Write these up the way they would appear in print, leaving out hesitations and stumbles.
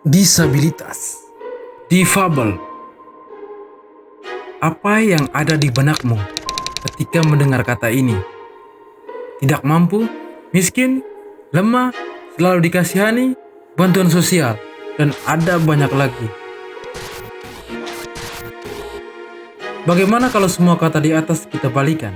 Disabilitas. Difabel. Apa yang ada di benakmu ketika mendengar kata ini? Tidak mampu, miskin, lemah, selalu dikasihani, bantuan sosial, dan ada banyak lagi. Bagaimana kalau semua kata di atas kita balikan?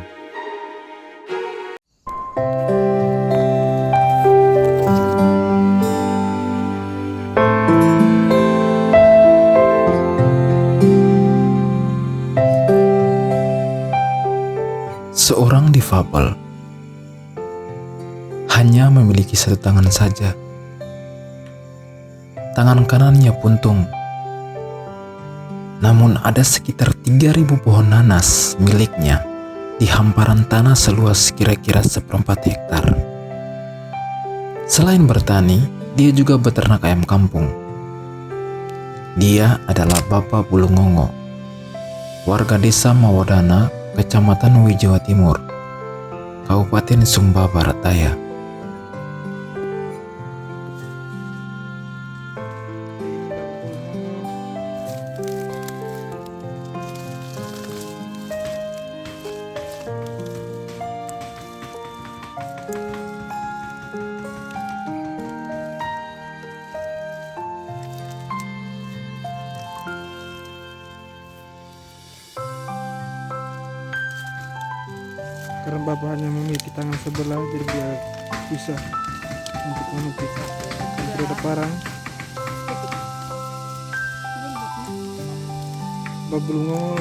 Seorang difabel hanya memiliki satu tangan saja. Tangan kanannya puntung. Namun ada sekitar 3.000 pohon nanas miliknya di hamparan tanah seluas kira-kira 1/4 hektar. Selain bertani, dia juga beternak ayam kampung. Dia adalah Bapak Bulungongo, warga desa Mawadana, Kecamatan Wijawa Timur, Kabupaten Sumba Barat Daya. Karena bapak hanya memiliki tangan sebelah, jadi biar susah untuk menukis. Kalau ada parang, bapak Bulungongo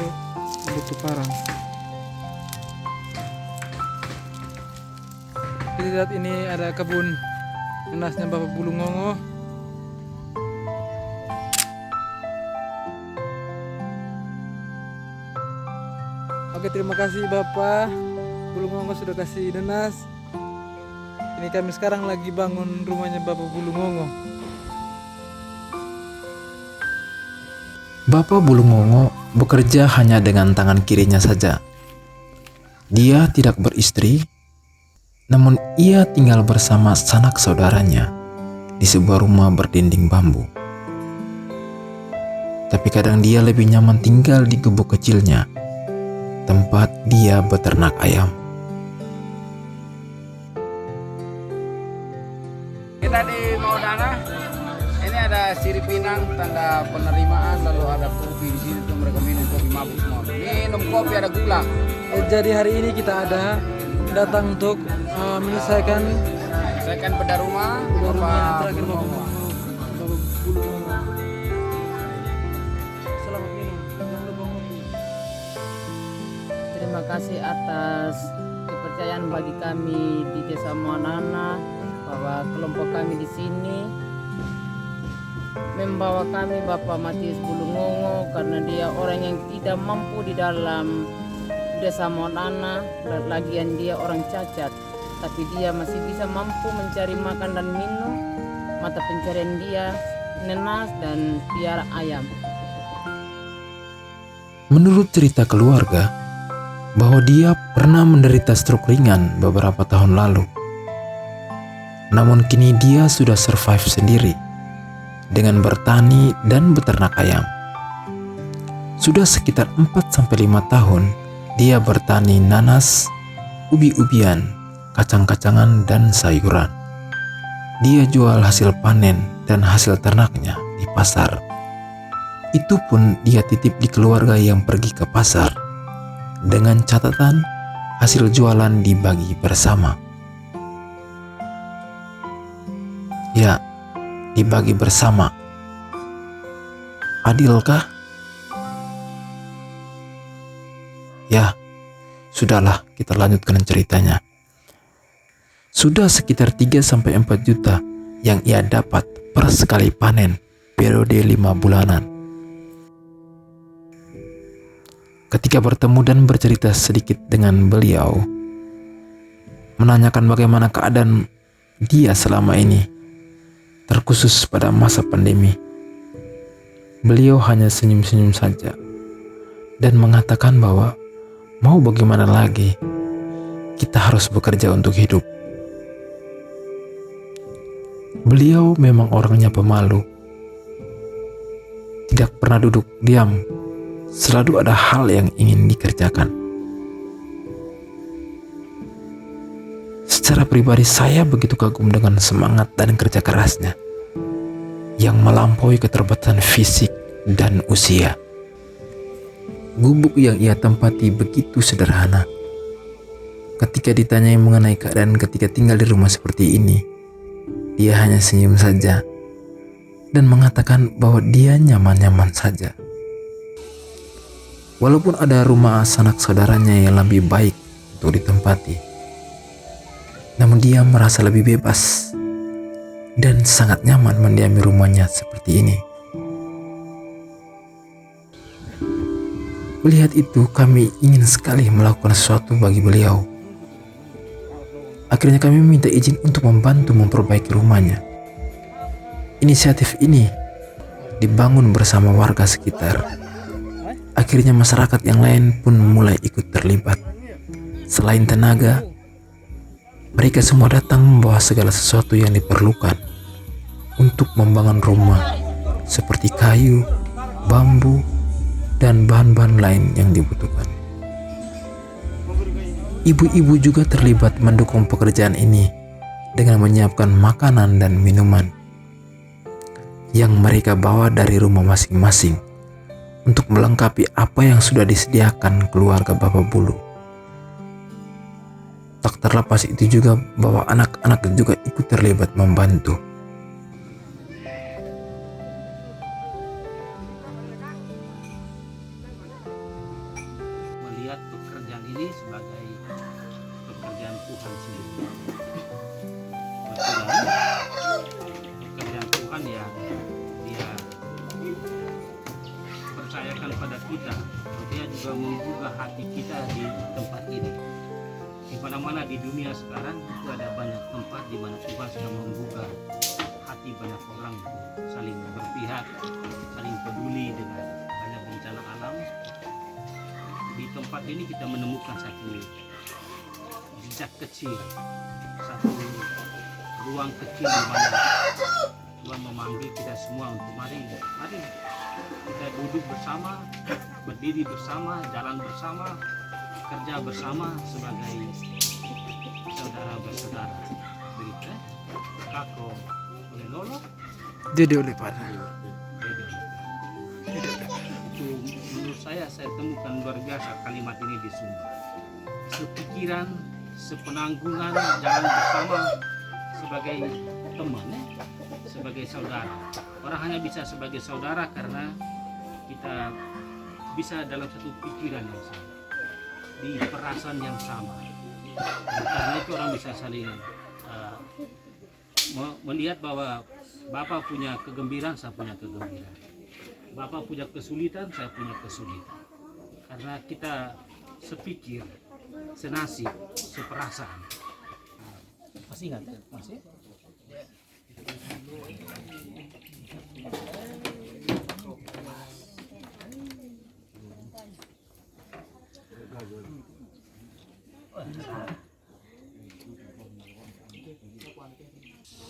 butuh parang. Jadi lihat, ini ada kebun nanasnya bapak Bulungongo. Oke, terima kasih Bapak Bulungongo sudah kasih nanas. Ini kami sekarang lagi bangun rumahnya Bapak Bulungongo. Bapak Bulungongo bekerja hanya dengan tangan kirinya saja. Dia tidak beristri, namun ia tinggal bersama sanak saudaranya di sebuah rumah berdinding bambu. Tapi kadang dia lebih nyaman tinggal di gubuk kecilnya, tempat dia beternak ayam. Kita di Mawadana, ini ada sirip pinang tanda penerimaan, lalu ada kopi di sini tuh, mereka minum kopi mabuk semua. Minum kopi ada gula. Jadi hari ini kita datang untuk menyelesaikan Saya kan beda rumah, yang Bapak terakhir Bapak Bulungongo. Bulungongo. Selamat minum. Jangan lupa ngopi. Terima kasih atas kepercayaan bagi kami di Desa Mawadana, bahwa kelompok kami di sini membawa kami Bapak Matius Bulungongo, karena dia orang yang tidak mampu di dalam Desa Mawadana, lagian dia orang cacat, tapi dia masih bisa mampu mencari makan dan minum. Mata pencarian dia nanas dan piara ayam. Menurut cerita keluarga, bahwa dia pernah menderita stroke ringan beberapa tahun lalu. Namun kini dia sudah survive sendiri dengan bertani dan beternak ayam. Sudah sekitar 4-5 tahun dia bertani nanas, ubi-ubian, kacang-kacangan, dan sayuran. Dia jual hasil panen dan hasil ternaknya di pasar. Itu pun dia titip di keluarga yang pergi ke pasar, dengan catatan hasil jualan dibagi bersama. Ya, dibagi bersama. Adilkah? Ya, sudahlah, kita lanjutkan ceritanya. Sudah sekitar 3-4 juta yang ia dapat per sekali panen periode 5 bulanan. Ketika bertemu dan bercerita sedikit dengan beliau, menanyakan bagaimana keadaan dia selama ini, terkhusus pada masa pandemi, beliau hanya senyum-senyum saja dan mengatakan bahwa mau bagaimana lagi, kita harus bekerja untuk hidup. Beliau memang orangnya pemalu, tidak pernah duduk diam. Selalu ada hal yang ingin dikerjakan. Secara pribadi saya begitu kagum dengan semangat dan kerja kerasnya yang melampaui keterbatasan fisik dan usia. Gubuk yang ia tempati begitu sederhana. Ketika ditanyai mengenai keadaan ketika tinggal di rumah seperti ini, dia hanya senyum saja dan mengatakan bahwa dia nyaman-nyaman saja. Walaupun ada rumah sanak saudaranya yang lebih baik untuk ditempati, namun dia merasa lebih bebas dan sangat nyaman mendiami rumahnya seperti ini. Melihat itu, kami ingin sekali melakukan sesuatu bagi beliau. Akhirnya kami meminta izin untuk membantu memperbaiki rumahnya. Inisiatif ini dibangun bersama warga sekitar. Akhirnya masyarakat yang lain pun mulai ikut terlibat. Selain tenaga, mereka semua datang membawa segala sesuatu yang diperlukan untuk membangun rumah, seperti kayu, bambu, dan bahan-bahan lain yang dibutuhkan. Ibu-ibu juga terlibat mendukung pekerjaan ini dengan menyiapkan makanan dan minuman yang mereka bawa dari rumah masing-masing untuk melengkapi apa yang sudah disediakan keluarga Bapak Bulu. Tak terlepas itu juga bahwa anak-anak juga ikut terlibat membantu. Melihat pekerjaan ini sebagai pekerjaan Tuhan sendiri. Kebetulan pekerjaan Tuhan yang dia percayakan pada kita, dia juga menggugah hati kita di tempat ini. Di mana-mana di dunia sekarang itu ada banyak tempat di mana Tuhan sedang menggugah hati banyak orang, saling berpihak, saling peduli dengan banyak bencana alam. Di tempat ini kita menemukan satu jejak kecil, satu ruang kecil di mana Tuhan memanggil kita semua untuk mari kita duduk bersama, berdiri bersama, jalan bersama, kerja bersama sebagai saudara bersaudara. Begitu, kako oleh lolo, Jadi oleh pada. Itu menurut saya temukan luar biasa kalimat ini di Sumba. Sepikiran, sepenanggungan, jalan bersama sebagai teman, sebagai saudara. Orang hanya bisa sebagai saudara karena kita bisa dalam satu pikiran yang sama, di perasaan yang sama. Dan karena itu orang bisa saling melihat bahwa Bapak punya kegembiraan, saya punya kegembiraan. Bapak punya kesulitan, saya punya kesulitan. Karena kita sepikir, senasib, seperasaan. Masih ingat ya? Masih?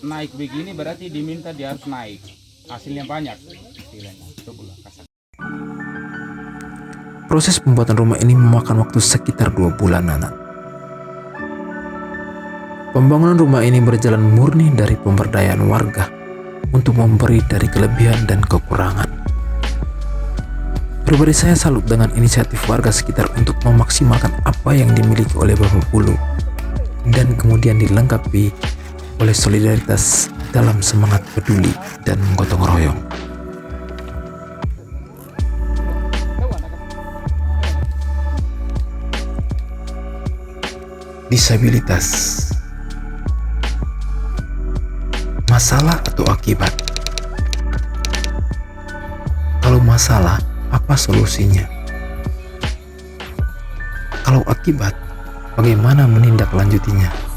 Naik begini berarti diminta dia harus naik. Hasilnya banyak. Coba kasar. Proses pembuatan rumah ini memakan waktu sekitar 2 bulanan. Pembangunan rumah ini berjalan murni dari pemberdayaan warga untuk memberi dari kelebihan dan kekurangan. Pribadi saya salut dengan inisiatif warga sekitar untuk memaksimalkan apa yang dimiliki oleh Bapak Bulu dan kemudian dilengkapi oleh solidaritas dalam semangat peduli dan gotong royong. Disabilitas, masalah atau akibat? Kalau masalah, apa solusinya? Kalau akibat, bagaimana menindaklanjutinya?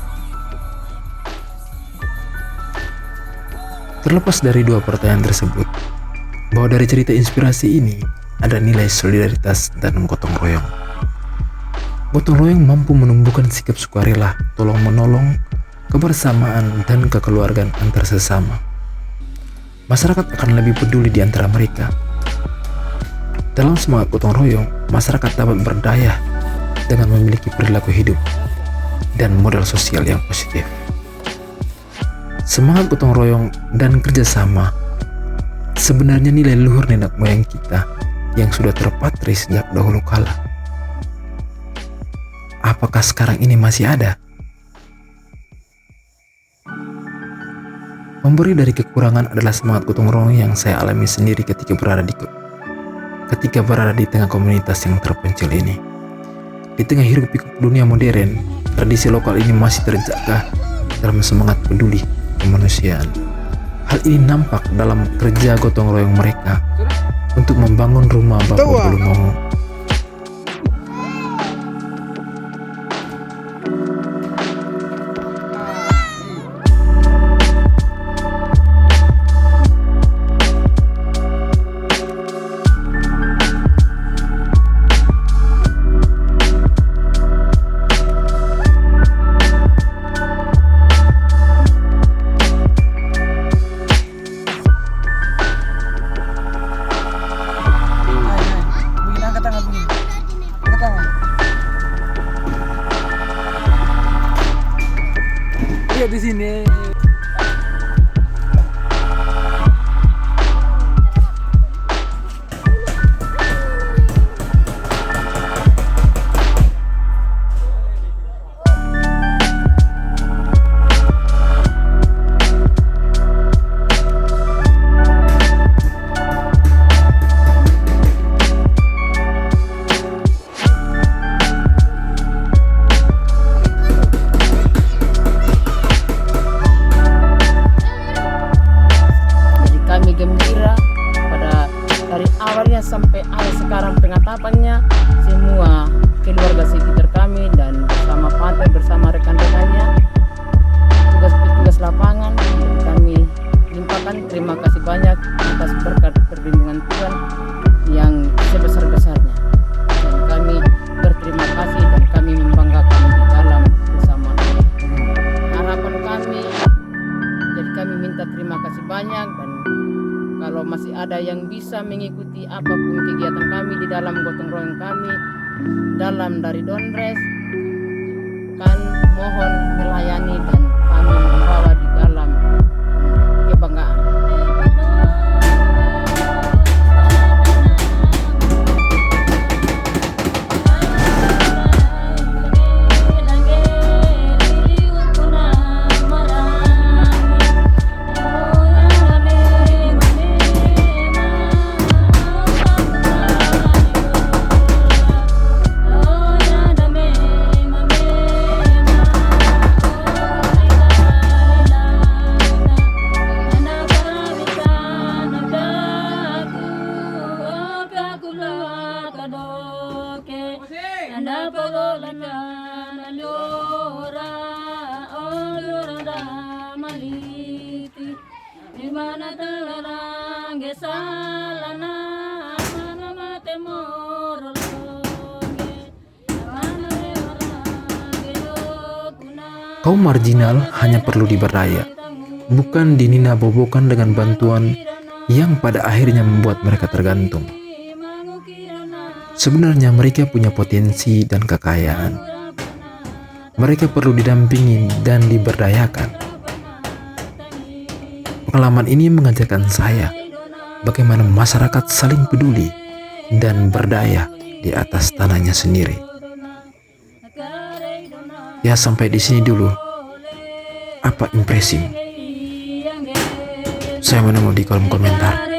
Terlepas dari dua pertanyaan tersebut, bahwa dari cerita inspirasi ini ada nilai solidaritas dan gotong royong. Gotong royong mampu menumbuhkan sikap sukarela, tolong-menolong, kebersamaan, dan kekeluargaan antar sesama. Masyarakat akan lebih peduli di antara mereka Dalam semangat gotong royong, masyarakat dapat berdaya dengan memiliki perilaku hidup dan modal sosial yang positif. Semangat gotong royong dan kerjasama sebenarnya nilai luhur nenek moyang kita yang sudah terpatri sejak dahulu kala. Apakah sekarang ini masih ada? Memberi dari kekurangan adalah semangat gotong royong yang saya alami sendiri ketika berada di tengah komunitas yang terpencil ini. Di tengah hiruk pikuk dunia modern, tradisi lokal ini masih terjaga dalam semangat peduli kemanusiaan. Hal ini nampak dalam kerja gotong royong mereka untuk membangun rumah Bapak Bulungongo. Lihat di sini. Sampai akhir sekarang pengetapannya, semua keluarga sekitar kami dan bersama pantai bersama rekan-rekannya tugas lapangan, kami limpahkan terima kasih banyak atas berkat perlindungan Tuhan yang sebesar-besarnya, dan kami berterima kasih dan kami membanggakan di dalam bersama harapan kami. Jadi kami minta terima kasih banyak, dan kalau masih ada yang bisa mengikuti apapun kegiatan kami di dalam gotong royong kami dalam dari Donres, kan mohon melayani dan kami membawa di dalam kebanggaan. Kaum marginal hanya perlu diberdaya, bukan dinina-bobokan dengan bantuan yang pada akhirnya membuat mereka tergantung. Sebenarnya mereka punya potensi dan kekayaan. Mereka perlu didampingi dan diberdayakan. Pengalaman ini mengajarkan saya bagaimana masyarakat saling peduli dan berdaya di atas tanahnya sendiri. Ya, sampai di sini dulu. Apa impresimu? Saya menunggu di kolom komentar.